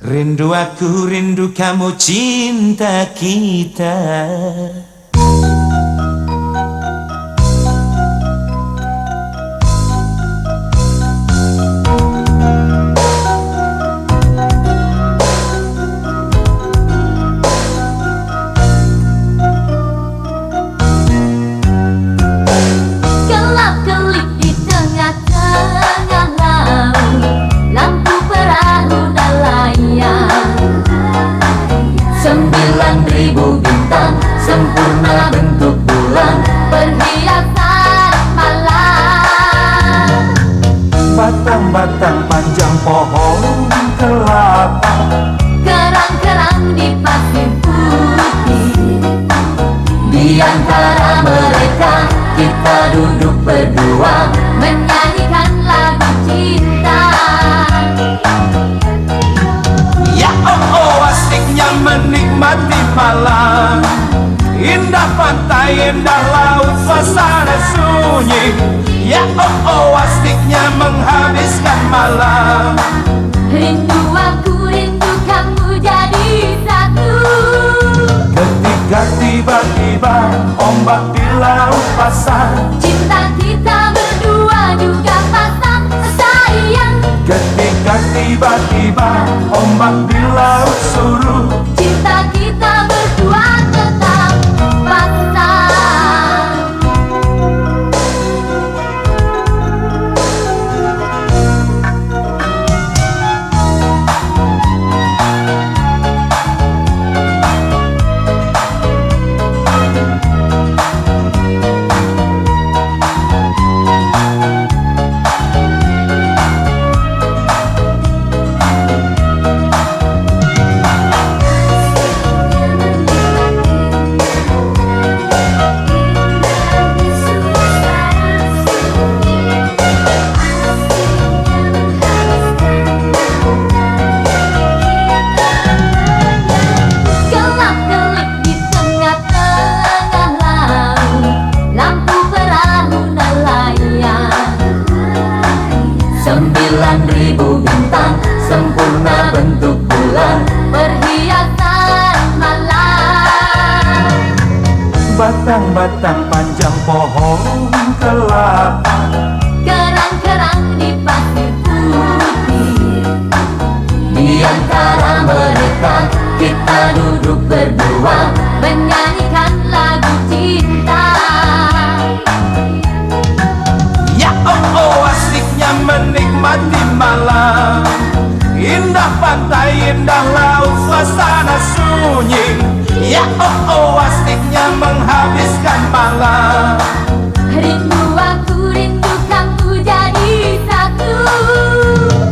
Rindu aku, rindu kamu, cinta kita. Kelap-kelip di tengah-tengah laut, lampu perahu nelayan. 9.000 bintang sempurna bentuk bulan, perhiasan malam. Batang-batang panjang pohon kelapa, Kerang-kerang di pasir putih. Di antara mereka kita duduk berdua, menyanyikan lagu cinta. ya asiknya menikmati malam. Indah pantai, indah laut, suasana sunyi. Ya asiknya menghabiskan malam. Rindu aku, rindu kamu jadi satu. Ketika tiba-tiba ombak di laut pasang, Cinta kita berdua juga pasang sayang. ketika tiba-tiba ombak di laut surut, Cinta kita berdua tetap pasang. Kelap-kelip di tengah-tengah laut, lampu perahu nelayan. 9.000 bintang sempurna bentuk bulan, perhiasan malam. batang-batang panjang pohon kelapa, Kerang-kerang di pasir putih. Di antara mereka kita duduk berdua, menyanyikan lagu cinta. ya asiknya menikmati malam. Indah pantai, indah laut, suasana sunyi. Ya asiknya menghabiskan malam. Rindu aku, rindu kamu jadi satu.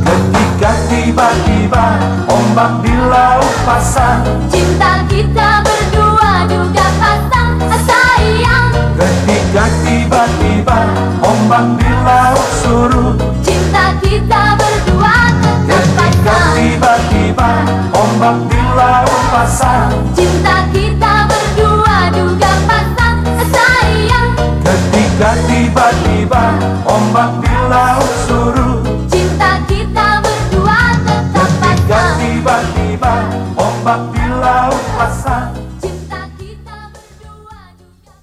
Ketika tiba-tiba ombak di laut pasang, Cinta kita berdua juga pasang sayang. ketika tiba-tiba ombak di laut surut, Cinta kita berdua tetap ketika pasang. tiba-tiba ombak di laut pasang, Cinta kita berdua juga pasang sayang. ketika tiba-tiba ombak di laut surut, Cinta kita berdua tetap ketika pasang. tiba-tiba ombak di laut pasang. Cinta kita berdua juga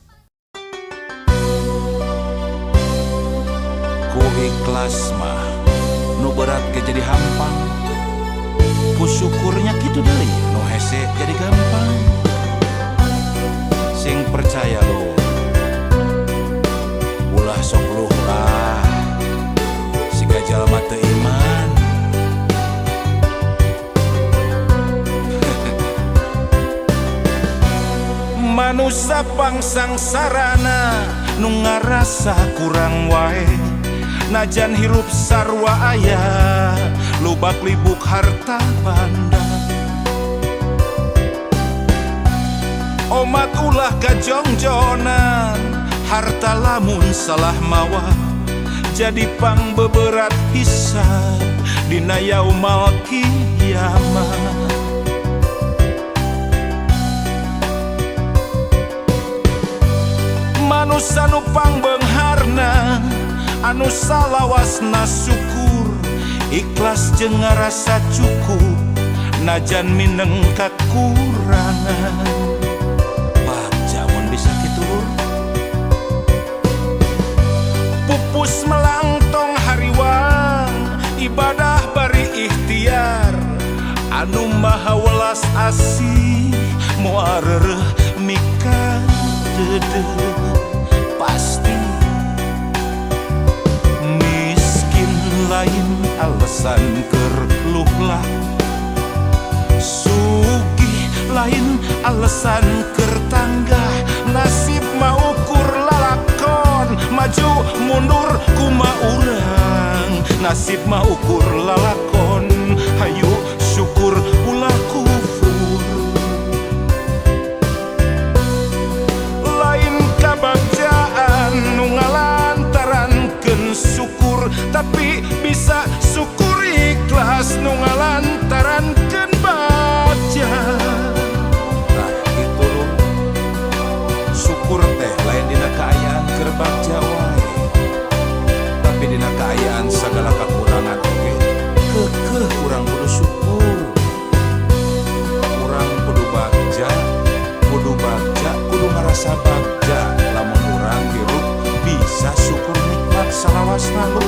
Ku ikhlas mah nu berat ke jadi hampang, ku syukurnya gitu deui nu hese jadi gampang. Sing percaya lu ulah sok luh lah, siga jalma teu iman. Manusia pangsang sarana nu ngarasa kurang wae, najan hirup sarwa aya lubak libuk harta banda. Omat ulah kajongjonan, harta lamun salah mawa jadi pang beberat hisab dina yaumal kiamat. Manusia nu pangbeungharna anu salawasna syukur, ikhlas jeung ngarasa cukup najan mineng kakurangan. Baca mun bisa kitu Lur. Pupus melangtong hariwang ibadah bari ikhtiar anu maha welas asih moal reureuh mika dede pasti miskin lain alasan keur luhlah sugih lain alasan keur tanggah nasib mah ukur lalakon maju mundur kumaha urang nasib mah ukur lalakon hayu syukur ulah kufur lain kabagjaan nu ngalantarankeun syukur tapi bisa syukur ikhlas nu ngalantarankeun bagja. Nah itu Lur, syukur teh lain dina kaayaan keur bagja wae tapi dina kaayaan sagala kakurangan oge keukeuh urang kudu syukur. Urang kudu bagja kudu ngarasa bagja lamun urang hirup bisa syukur nikmat salawasna Lur.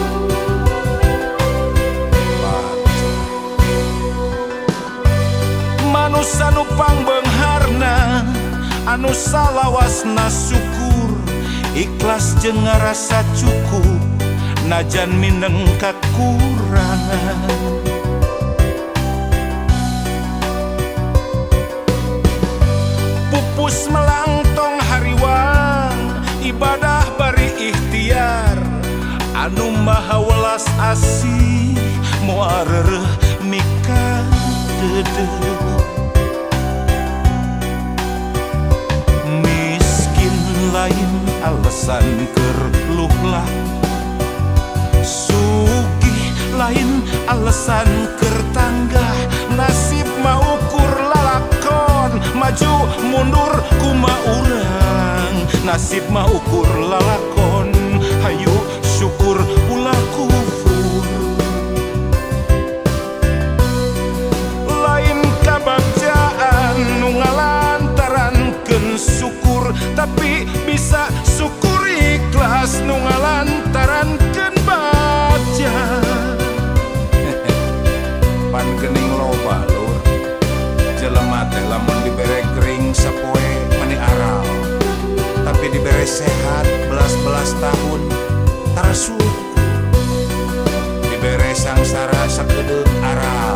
Bagja manusia nu pangbeungharna anu salawasna syukur ikhlas jeung ngarasa cukup najan mineng kakurangan. Pupus melangtong hariwang ibadah bari ikhtiar anu maha welas asih moal reureuh mika dede miskin lain alasan keur luhlah sugih lain alasan keur tanggah nasib mah ukur lalakon maju mundur kumaha urang nasib mah ukur lalakon hayu syukur ulah kufur lain kabagjaan nu ngalantarankeun syukur tapi bisa syukur ikhlas nu ngalantarankeun bagja. Pan geuning loba Lur jelema teh lamun dibere gering sapoe meni aral tapi dibere sehat belas-belas tahun tara syukur dibere sangsara sakedeuk aral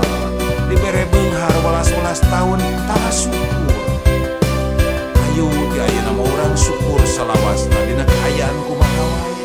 dibere beunghar welas-welas tahun tara syukur. Ayo di ayeuna mah urang syukur salawasna dina kaayaan kumaha wae.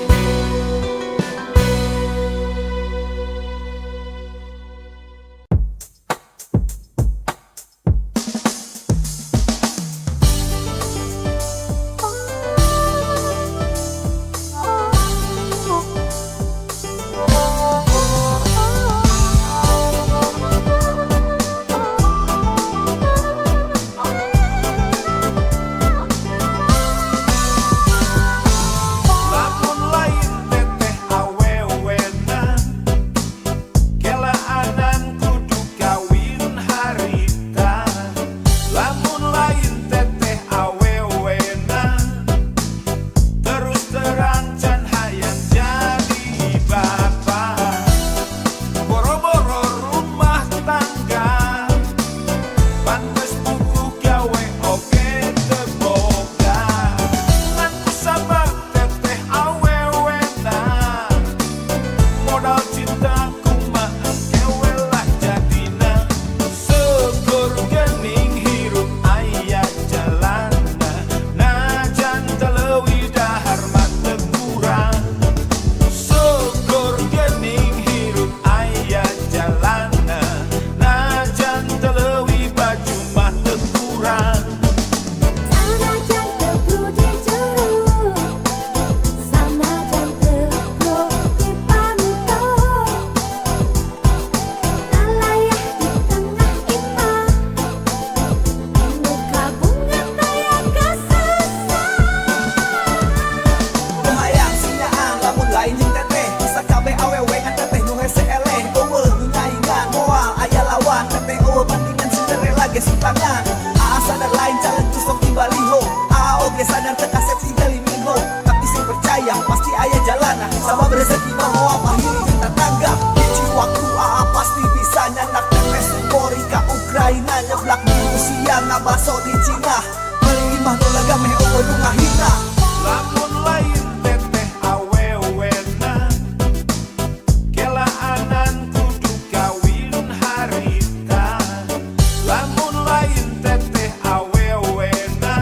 ge simpangan. Sadar lain jalan tusok di baliho. Oke sadar terkaset tinggal minggu. Tapi sing percaya pasti ayah jalana. Sama berezeki mau apa hidup tetangga. Hiji waktu pasti bisa nyanak tepes Kori ka Ukraina nyeblak di Rusia ngabaso di Cina. Melimah nolaga meh olo ngahina. Lamun lain teteh awewena kelaanan kudu kawin harita. Lamun lain teteh awewena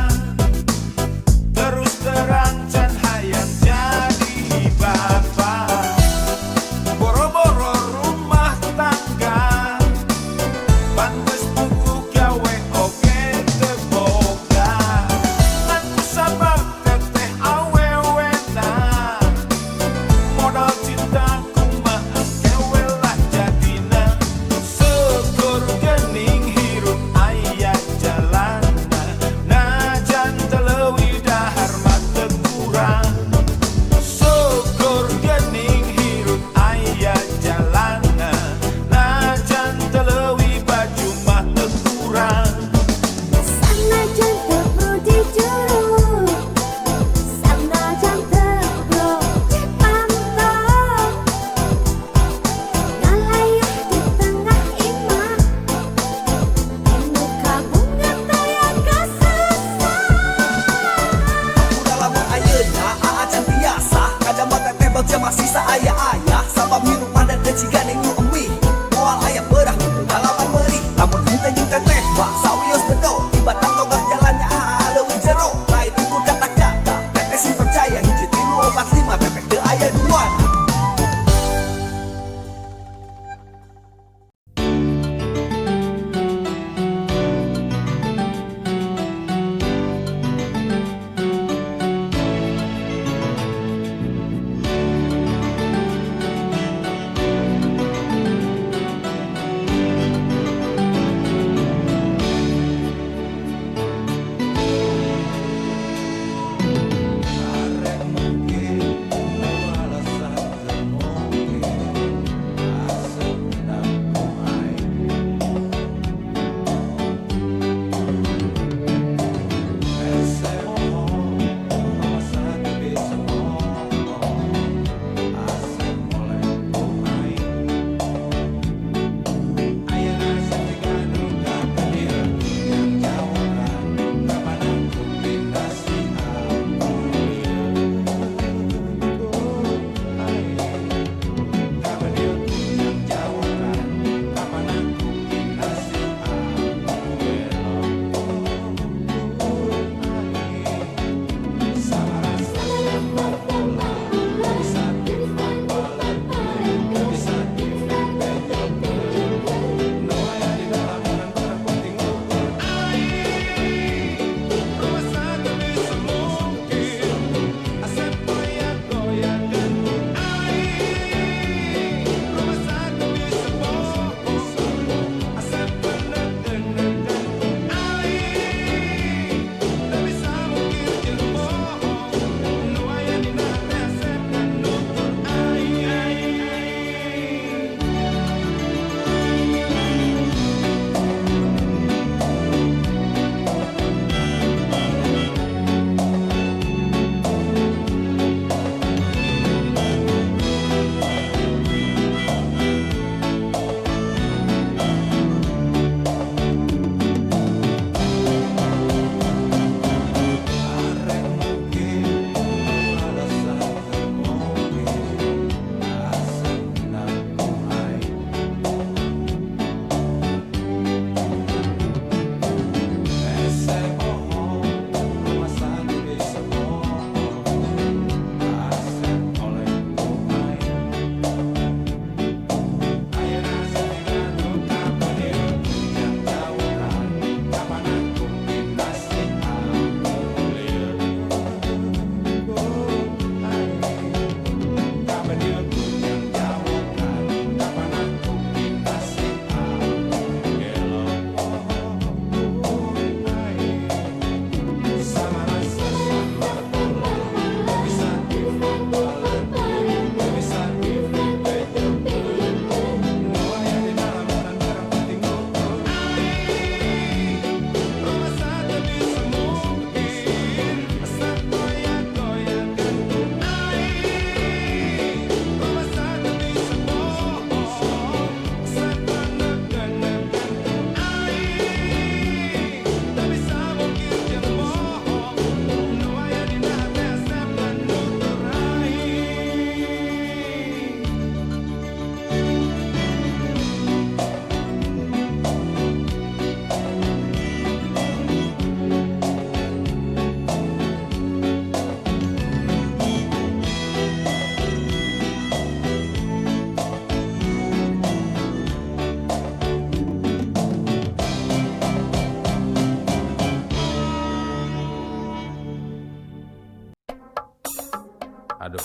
Aduh.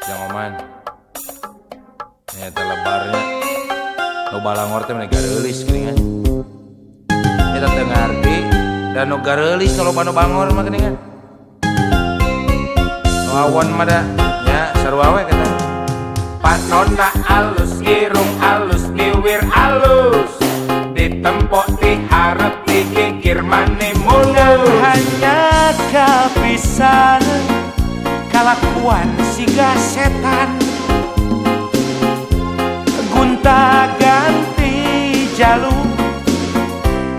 Jangan oman. Nyata lebarnya. No balangor teh mereka reulis geuningan. Eta teu ngarti dan no gareulis kalau no bangor mah geuningan. No awan mah da nya sarua we kata. Panonna alus, irung alus, bibir alus. Ditempok diharap dikikir mani mulus. Hanya kapisan kalakuan siga setan, gunta ganti jalur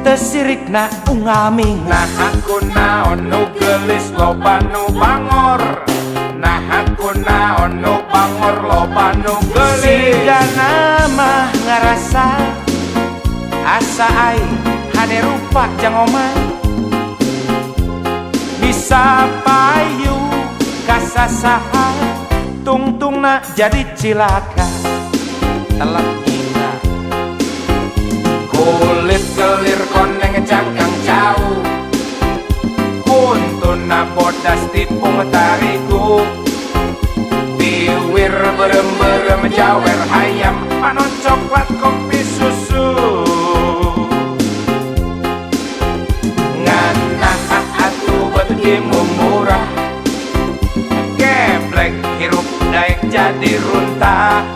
tesirikna ungaming. Nah aku naon nu gelis loba nu bangor. Nah aku naon nu bangor loba nu gelis. Siga nama ngarasa asa aing hade rupa jang oman. Bisa payu kasasaha tungtungna jadi cilaka. Telak kita kulit kelir koneng cangkang jauh. Kuntuna bodas tipung tarigu. Biwir berem-berem jawer hayam. Panon coklat kopi susu. Nganah atuh betimu murah. Geblek hirup daek jadi runtah.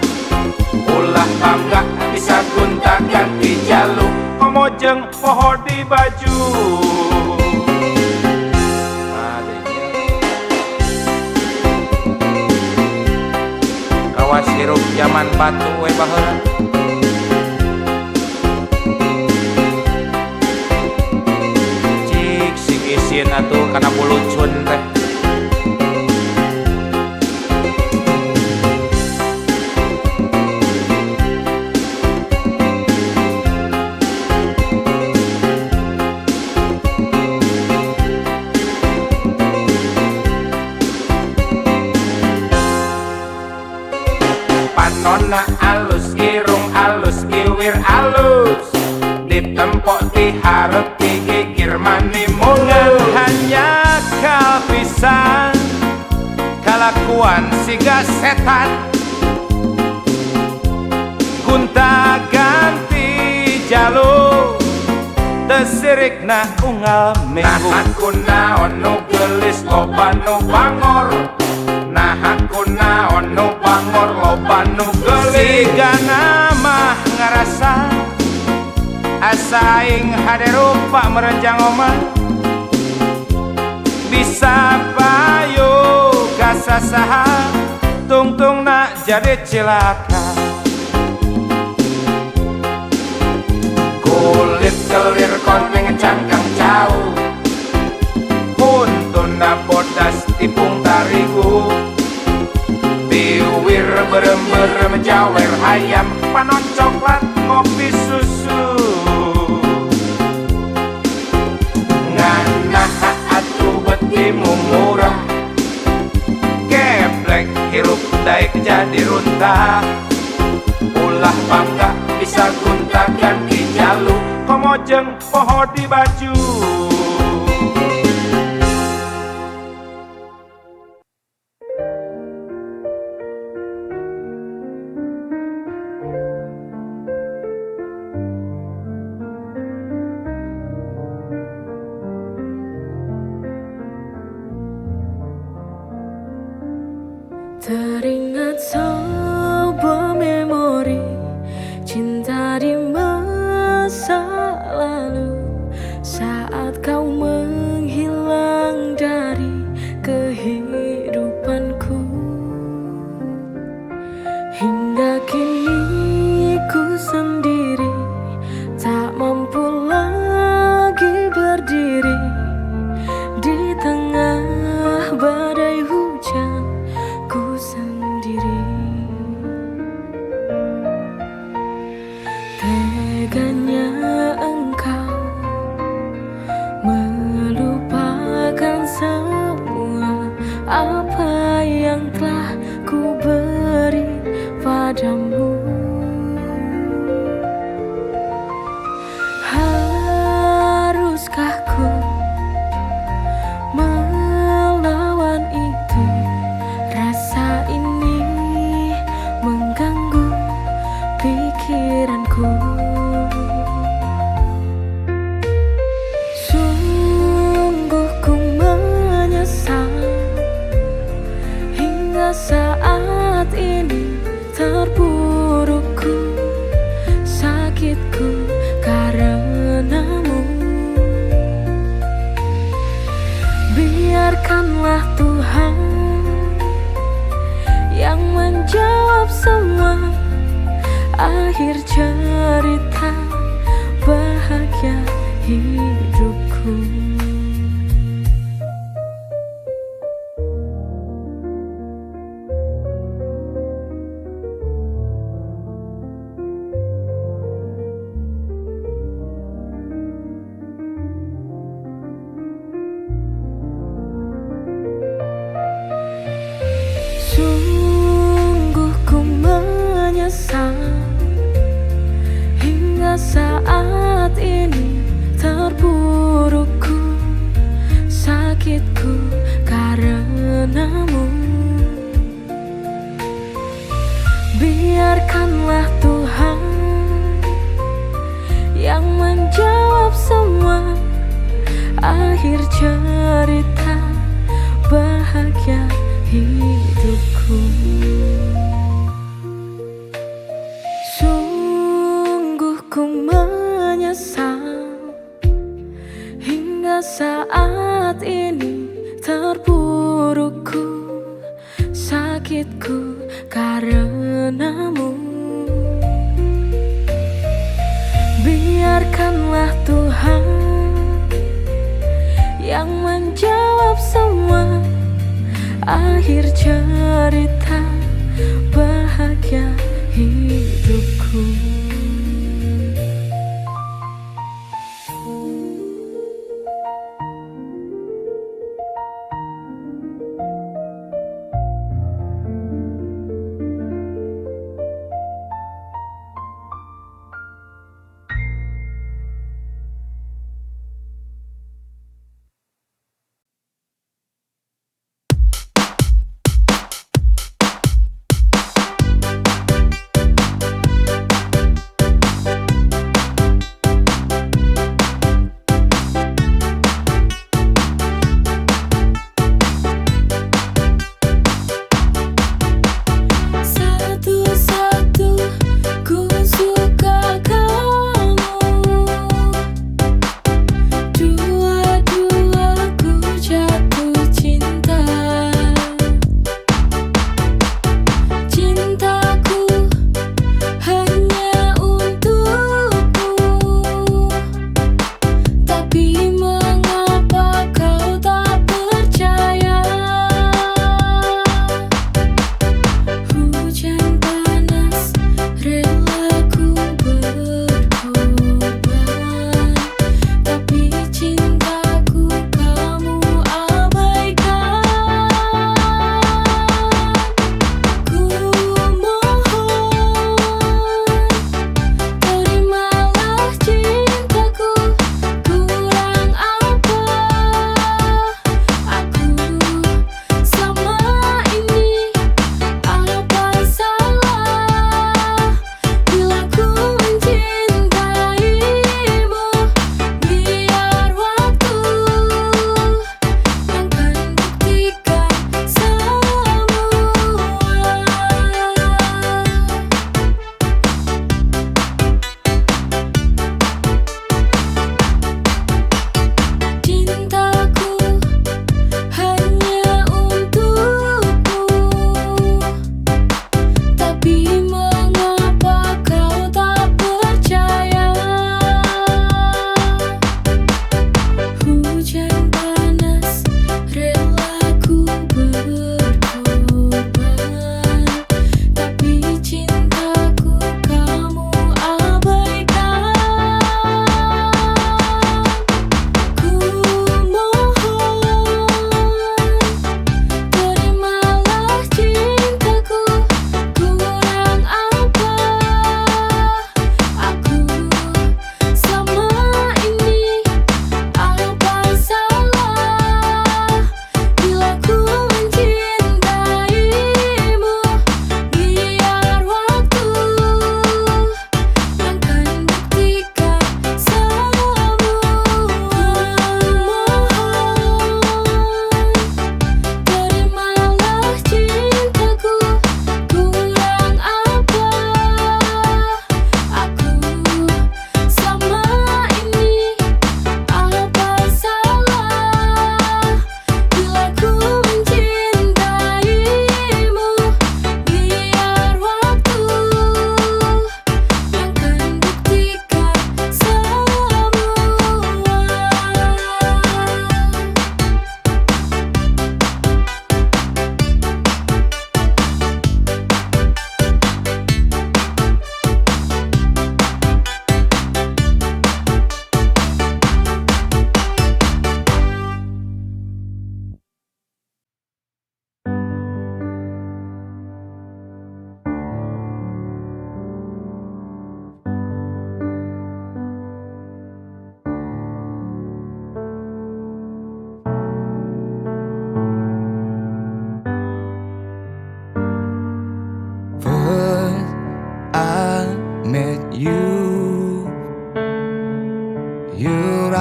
Ulah bangga bisa gunta ganti jaluk. Komojeng poho di baju. Kawas hirup zaman batu we baheula. Cik sing isin atuh kana bulucun teh. Nona alus, irung alus, kiwir alus. Ditempok diharap digigir mani mulus. Hanya kapisan kalakuan siga setan, gunta ganti jalur tesirikna unggal minggu. Nah aku naon nu gelis loba nu bangor. Nah aku naon nu bangor loba nu gelis. Siga nama ngarasa asa aing hade rupa merenjang oman. Bisa payu kasasaha tungtungna jadi cilaka. Kulit kelir koneng cangkang jauh. Kuntuna bodas tipung tarigu. Biwir berem-berem jawer hayam. Panon coklat kopi susu. Nganah atuh betimu murah. Geblek hirup daek jadi runtah. Ulah bangga bisa gunta ganti jaluk. Komojeng poho di baju. Teringat sebuah memori cinta di masa lalu, saat kau menghilang dari kehidupanku. Hingga kini ku sendiri tak mampu lagi berdiri di tengah badai hujan. Ku sendiri, teganya engkau melupakan semua apa yang telah ku beri padamu. Haruskah ku melawan itu? biarkanlah Tuhan yang menjawab semua akhir cerita bahagia hidupku. Sungguh ku menyesal hingga saat ini, terpurukku, sakitku karenamu. Biarkanlah Tuhan yang menjawab semua akhir cerita bahagia hidupku. Sungguh ku menyesal hingga saat ini, terpurukku, sakitku karenamu. Biarkanlah Tuhan yang menjawab semua akhir cerita bahagia hidupku.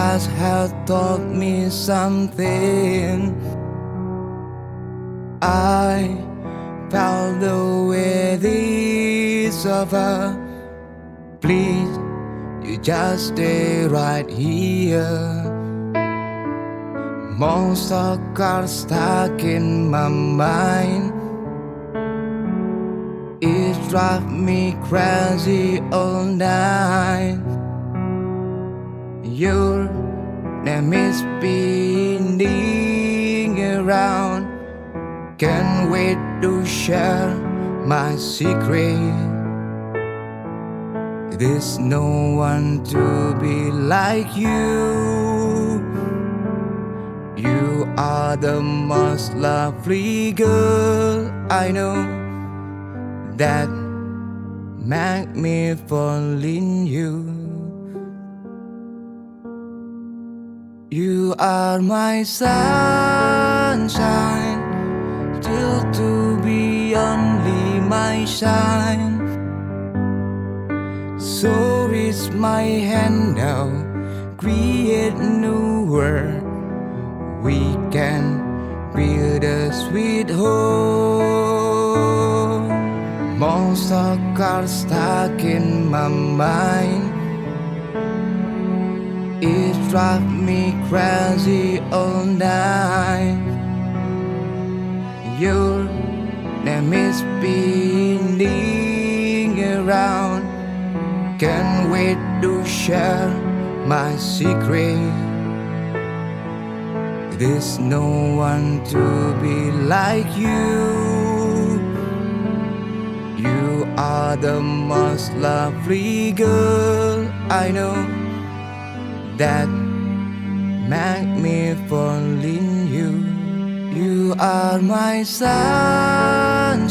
past has taught me something. I felt the way this over. Please, you just stay right here. Monster cars stuck in my mind. It drives me crazy all night. Your name is spinning around. Can't wait to share my secret. There's no one to be like you. You are the most lovely girl I know. That make me fall in you. You are my sunshine, still to be only my shine. So reach my hand now, create new world. We can build a sweet home. Monster cars stuck in my mind. It drives me crazy all night. Your name is spinning around. Can't wait to share my secret. There's no one to be like you. You are the most lovely girl I know. That make me fall in you. You are my sunshine,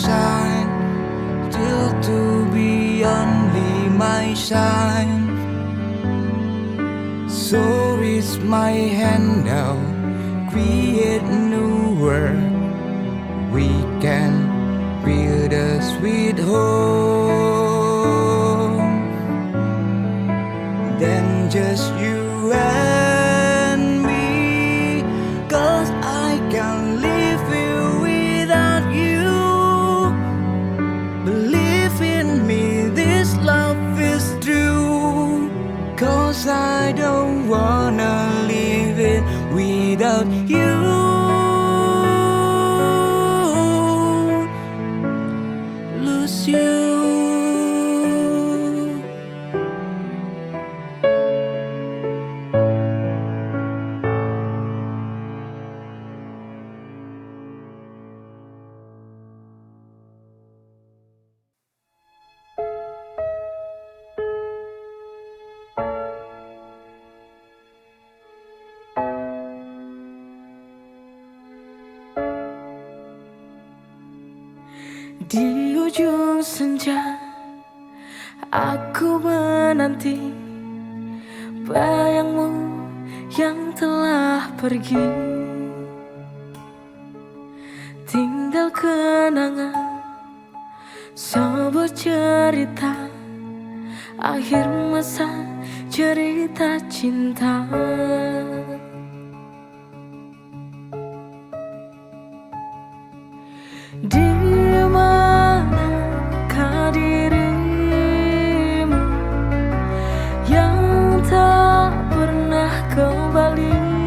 still to be only my shine. So reach my hand now, create new world. We can build a sweet home. Then just you and me, 'cause I can't live here without you. Believe in me, this love is true. 'Cause I don't wanna live it without you. Lose you. Di ujung senja aku menanti bayangmu yang telah pergi. Tinggal kenangan sebuah cerita akhir masa cerita cinta. Di manakah dirimu yang tak pernah kembali?